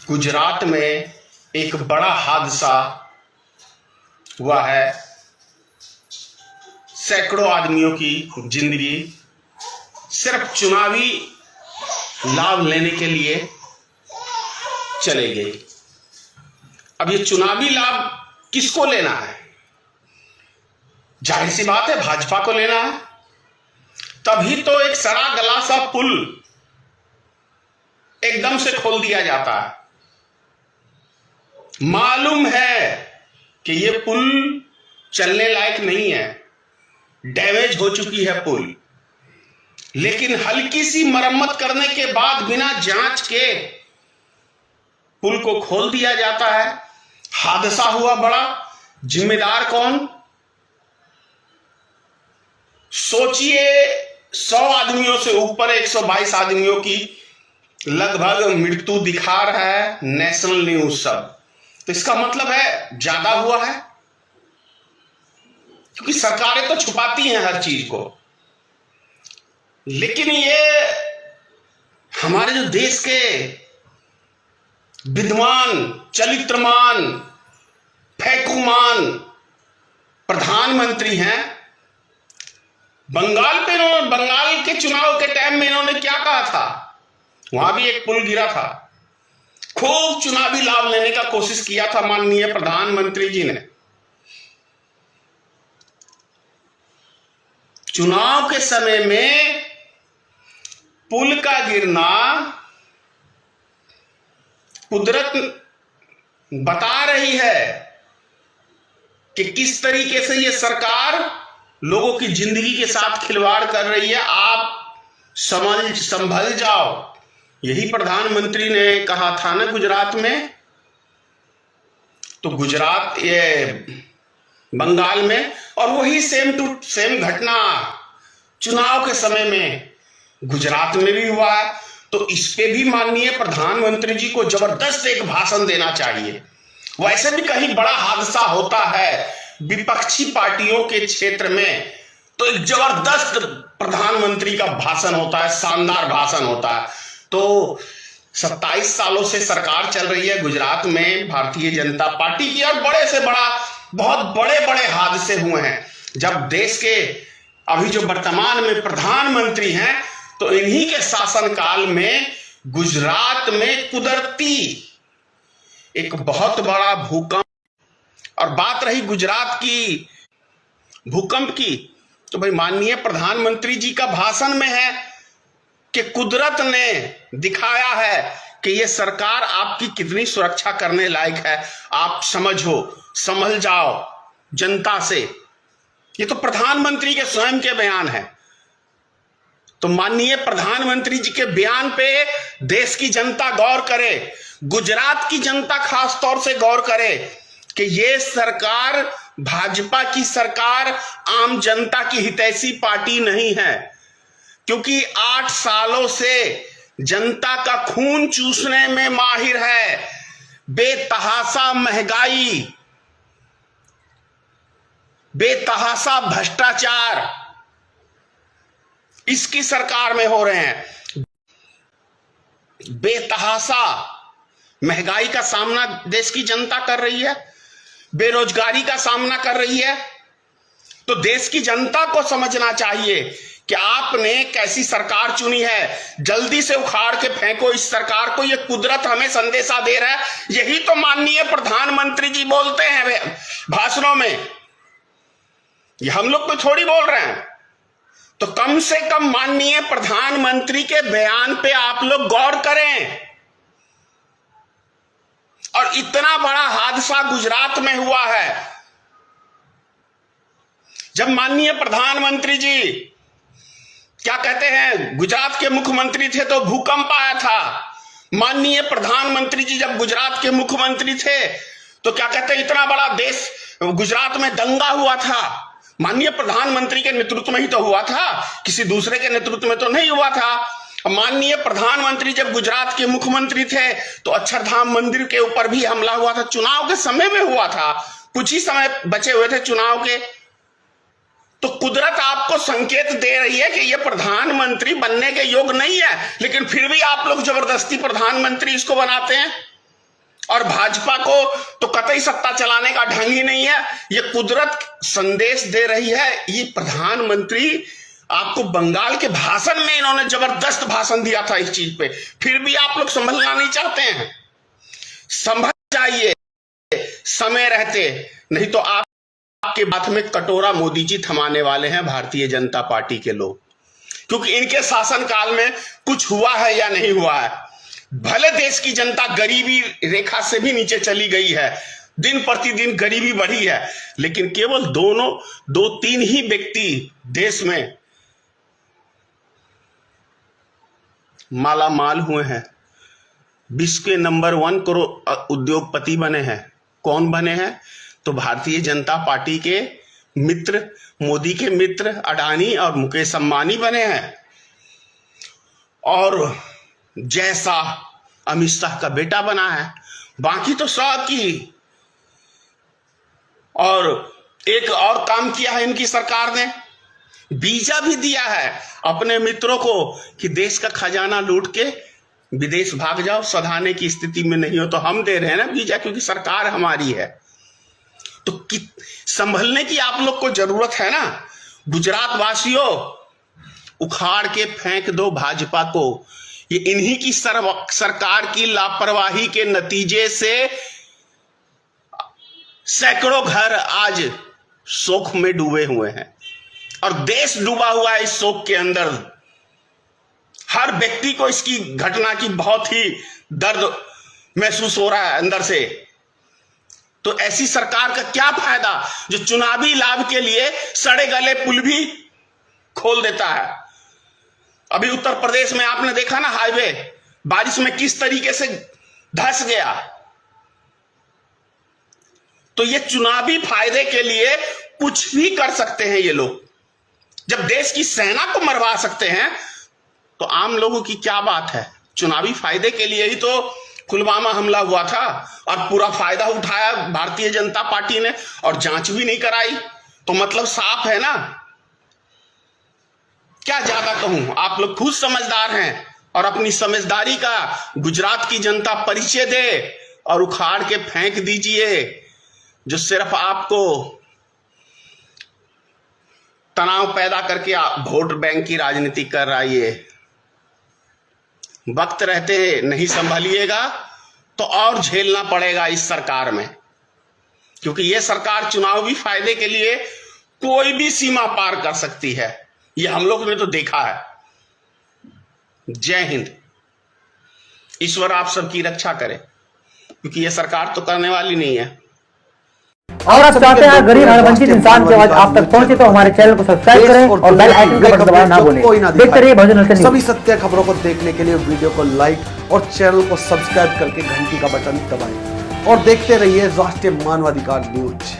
गुजरात में एक बड़ा हादसा हुआ है। सैकड़ों आदमियों की जिंदगी सिर्फ चुनावी लाभ लेने के लिए चले गई। अब ये चुनावी लाभ किसको लेना है? जाहिर सी बात है भाजपा को लेना है। तभी तो एक सड़ा गला सा पुल एकदम से खोल दिया जाता है। मालूम है कि ये पुल चलने लायक नहीं है, डैमेज हो चुकी है पुल, लेकिन हल्की सी मरम्मत करने के बाद बिना जांच के पुल को खोल दिया जाता है। हादसा हुआ बड़ा, जिम्मेदार कौन? सोचिए, 100 आदमियों से ऊपर 122 आदमियों की लगभग मृत्यु दिखा रहा है नेशनल न्यूज सब। तो इसका मतलब है ज्यादा हुआ है, क्योंकि सरकारें तो छुपाती हैं हर चीज को। लेकिन ये हमारे जो देश के विद्वान, चरित्रमान, फैकुमान प्रधानमंत्री हैं, बंगाल के चुनाव के टाइम में इन्होंने क्या कहा था? वहां भी एक पुल गिरा था, खूब चुनावी लाभ लेने का कोशिश किया था माननीय प्रधानमंत्री जी ने। चुनाव के समय में पुल का गिरना कुदरत बता रही है कि किस तरीके से ये सरकार लोगों की जिंदगी के साथ खिलवाड़ कर रही है। आप संभल जाओ, यही प्रधानमंत्री ने कहा था ना गुजरात में। तो गुजरात, ये बंगाल में, और वही सेम टू सेम घटना चुनाव के समय में गुजरात में भी हुआ है। तो इस पे भी माननीय प्रधानमंत्री जी को जबरदस्त एक भाषण देना चाहिए। वैसे भी कहीं बड़ा हादसा होता है विपक्षी पार्टियों के क्षेत्र में, तो एक जबरदस्त प्रधानमंत्री का भाषण होता है, शानदार भाषण होता है। तो 27 सालों से सरकार चल रही है गुजरात में भारतीय जनता पार्टी की, और बड़े से बड़ा, बहुत बड़े बड़े हादसे हुए हैं। जब देश के अभी जो वर्तमान में प्रधानमंत्री हैं, तो इन्हीं के शासनकाल में गुजरात में कुदरती एक बहुत बड़ा भूकंप। और बात रही गुजरात की भूकंप की, तो भाई माननीय प्रधानमंत्री जी का भाषण में है कि कुदरत ने दिखाया है कि ये सरकार आपकी कितनी सुरक्षा करने लायक है। आप समझो, संभल जाओ जनता से। ये तो प्रधानमंत्री के स्वयं के बयान है। तो माननीय प्रधानमंत्री जी के बयान पे देश की जनता गौर करे, गुजरात की जनता खास तौर से गौर करे कि ये सरकार, भाजपा की सरकार, आम जनता की हितैषी पार्टी नहीं है। क्योंकि 8 सालों से जनता का खून चूसने में माहिर है। बेतहासा महंगाई, बेतहासा भ्रष्टाचार इसकी सरकार में हो रहे हैं। बेतहासा महंगाई का सामना देश की जनता कर रही है, बेरोजगारी का सामना कर रही है। तो देश की जनता को समझना चाहिए कि आपने कैसी सरकार चुनी है। जल्दी से उखाड़ के फेंको इस सरकार को, ये कुदरत हमें संदेशा दे रहा है। यही तो माननीय प्रधानमंत्री जी बोलते हैं भाषणों में, ये हम लोग तो थोड़ी बोल रहे हैं। तो कम से कम माननीय प्रधानमंत्री के बयान पे आप लोग गौर करें। और इतना बड़ा हादसा गुजरात में हुआ है। जब माननीय प्रधानमंत्री जी, क्या कहते हैं, गुजरात के मुख्यमंत्री थे तो भूकंप आया था। माननीय प्रधानमंत्री जी जब गुजरात के मुख्यमंत्री थे तो क्या कहते हैं, इतना बड़ा देश, गुजरात में दंगा हुआ था। माननीय प्रधानमंत्री के नेतृत्व में ही तो हुआ था, किसी दूसरे के नेतृत्व में तो नहीं हुआ था। माननीय प्रधानमंत्री जब गुजरात के मुख्यमंत्री थे तो अक्षरधाम मंदिर के ऊपर भी हमला हुआ था, चुनाव के समय में हुआ था। कुछ ही समय बचे हुए थे चुनाव के। तो कुदरत आपको संकेत दे रही है कि यह प्रधानमंत्री बनने के योग्य नहीं है, लेकिन फिर भी आप लोग जबरदस्ती प्रधानमंत्री इसको बनाते हैं। और भाजपा को तो कतई सत्ता चलाने का ढंग ही नहीं है। ये कुदरत संदेश दे रही है। ये प्रधानमंत्री आपको बंगाल के भाषण में इन्होंने जबरदस्त भाषण दिया था इस चीज पे, फिर भी आप लोग संभलना नहीं चाहते हैं। संभल जाइए समय रहते, नहीं तो आपके हाथ में कटोरा मोदी जी थमाने वाले हैं भारतीय जनता पार्टी के लोग, क्योंकि इनके शासनकाल में कुछ हुआ है या नहीं हुआ है। भले देश की जनता गरीबी रेखा से भी नीचे चली गई है, दिन प्रतिदिन गरीबी बढ़ी है, लेकिन केवल दो तीन ही व्यक्ति देश में माला माल हुए हैं, विश्व के नंबर 1 करोड़ उद्योगपति बने हैं। कौन बने हैं? तो भारतीय जनता पार्टी के मित्र, मोदी के मित्र अडानी और मुकेश अंबानी बने हैं, और जैसा अमित शाह का बेटा बना है। बाकी तो सब की। और एक और काम किया है इनकी सरकार ने, वीजा भी दिया है अपने मित्रों को कि देश का खजाना लूट के विदेश भाग जाओ, सधाने की स्थिति में नहीं हो तो हम दे रहे हैं ना वीजा, क्योंकि सरकार हमारी है। तो संभलने की आप लोग को जरूरत है ना। गुजरात वासियों, उखाड़ के फेंक दो भाजपा को। ये इन्हीं की सरकार की लापरवाही के नतीजे से सैकड़ों घर आज शोक में डूबे हुए हैं, और देश डूबा हुआ है इस शोक के अंदर। हर व्यक्ति को इसकी घटना की बहुत ही दर्द महसूस हो रहा है अंदर से। तो ऐसी सरकार का क्या फायदा जो चुनावी लाभ के लिए सड़े गले पुल भी खोल देता है। अभी उत्तर प्रदेश में आपने देखा ना, हाईवे बारिश में किस तरीके से धंस गया। तो ये चुनावी फायदे के लिए कुछ भी कर सकते हैं ये लोग। जब देश की सेना को मरवा सकते हैं तो आम लोगों की क्या बात है। चुनावी फायदे के लिए ही तो पुलवामा हमला हुआ था, और पूरा फायदा उठाया भारतीय जनता पार्टी ने, और जांच भी नहीं कराई। तो मतलब साफ है ना। क्या ज्यादा कहूं, आप लोग खुद समझदार हैं, और अपनी समझदारी का गुजरात की जनता परिचय दे और उखाड़ के फेंक दीजिए जो सिर्फ आपको तनाव पैदा करके वोट बैंक की राजनीति कर रहा है। ये वक्त रहते नहीं संभालिएगा तो और झेलना पड़ेगा इस सरकार में, क्योंकि ये सरकार चुनावी फायदे के लिए कोई भी सीमा पार कर सकती है। ये हम लोग ने तो देखा है। जय हिंद। ईश्वर आप सबकी रक्षा करे, क्योंकि ये सरकार तो करने वाली नहीं है। और आप चाहते हैं गरीब और वंचित इंसान की आवाज आप तक पहुंचे तो हमारे चैनल को सब्सक्राइब करें और बेल आइकन का बटन दबाना ना भूलें। देखते रहिए भोजन न्यूज। सभी सत्य खबरों को देखने के लिए वीडियो को लाइक और चैनल को सब्सक्राइब करके घंटी का बटन दबाएं, और देखते रहिए राष्ट्रीय मानवाधिकार न्यूज।